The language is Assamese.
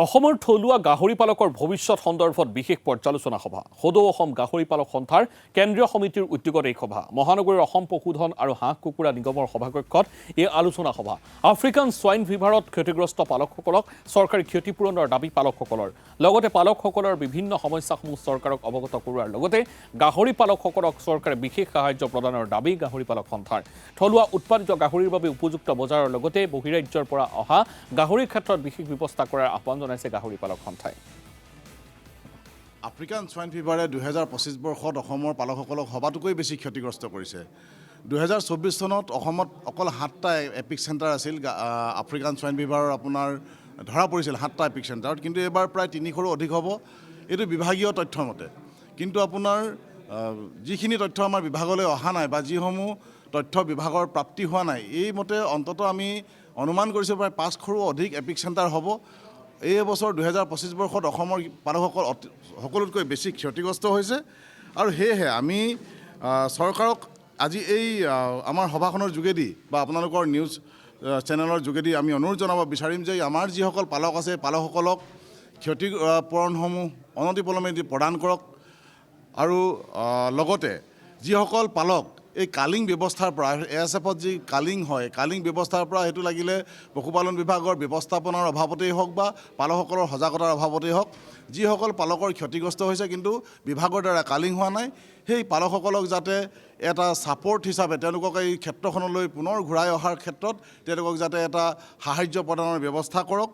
অসমৰ থলুৱা গাহৰি পালকৰ ভৱিষ্যত সন্দৰ্ভত বিশেষ পৰ্যালোচনা সভা সদৌ অসম গাহৰি পালক সন্থাৰ কেন্দ্ৰীয় সমিতিৰ উদ্যোগত এই সভা মহানগৰীৰ অসম পশুধন আৰু হাঁহ কুকুৰা নিগমৰ সভাকক্ষত এই আলোচনা সভা আফ্ৰিকান সোয়াইন ফিভাৰত ক্ষতিগ্ৰস্ত পালকসকলক চৰকাৰী ক্ষতিপূৰণৰ দাবী পালকসকলৰ লগতে পালকসকলৰ বিভিন্ন সমস্যাসমূহ চৰকাৰক অৱগত কৰোৱাৰ লগতে গাহৰি পালকসকলক চৰকাৰে বিশেষ সাহায্য প্ৰদানৰ দাবী গাহৰি পালক সন্থাৰ থলুৱা উৎপাদিত গাহৰিৰ বাবে উপযুক্ত বজাৰৰ লগতে বহিৰাজ্যৰ পৰা অহা গাহৰিৰ ক্ষেত্ৰত বিশেষ ব্যৱস্থা কৰাৰ আহ্বান জনাইছে গাহৰি পালক সন্থাই আফ্ৰিকান সোয়াইন ফিভাৰে 2025 বৰ্ষত অসমৰ পালকসকলক সবাতোকৈ বেছি ক্ষতিগ্ৰস্ত কৰিছে 2024 চনত অসমত অকল 7টা এপিক চেণ্টাৰ আছিল আফ্ৰিকান সোয়াইন ফিভাৰৰ আপোনাৰ ধৰা পৰিছিল 7টা এপিক চেণ্টাৰত কিন্তু এবাৰ প্ৰায় 300ৰো অধিক হ'ব এইটো বিভাগীয় তথ্য মতে কিন্তু আপোনাৰ যিখিনি তথ্য আমাৰ বিভাগলৈ অহা নাই বা যিসমূহ তথ্য বিভাগৰ প্ৰাপ্তি হোৱা নাই এই মতে অন্ততঃ আমি অনুমান কৰিছোঁ প্ৰায় 500ৰো অধিক এপিক চেণ্টাৰ হ'ব এই বছৰ 2025 বৰ্ষত অসমৰ পালকসকল সকলোতকৈ বেছি ক্ষতিগ্ৰস্ত হৈছে আৰু সেয়েহে আমি চৰকাৰক আজি এই আমাৰ সভাখনৰ যোগেদি বা আপোনালোকৰ নিউজ চেনেলৰ যোগেদি আমি অনুৰোধ জনাব বিচাৰিম যে আমাৰ যিসকল পালক আছে পালকসকলক ক্ষতিপূৰণসমূহ অনতিপলমে প্ৰদান কৰক আৰু লগতে যিসকল পালক এই কালিং ব্যৱস্থাৰ পৰা এএছএফত যি কালিং হয় কালিং ব্যৱস্থাৰ পৰা সেইটো লাগিলে পশুপালন বিভাগৰ ব্যৱস্থাপনাৰ অভাৱতেই হওক বা পালকসকলৰ সজাগতাৰ অভাৱতেই হওক যিসকল পালকৰ ক্ষতিগ্ৰস্ত হৈছে কিন্তু বিভাগৰ দ্বাৰা কালিং হোৱা নাই সেই পালকসকলক যাতে এটা ছাপৰ্ট হিচাপে তেওঁলোকক এই ক্ষেত্ৰখনলৈ পুনৰ ঘূৰাই অহাৰ ক্ষেত্ৰত তেওঁলোকক যাতে এটা সাহায্য প্ৰদানৰ ব্যৱস্থা কৰক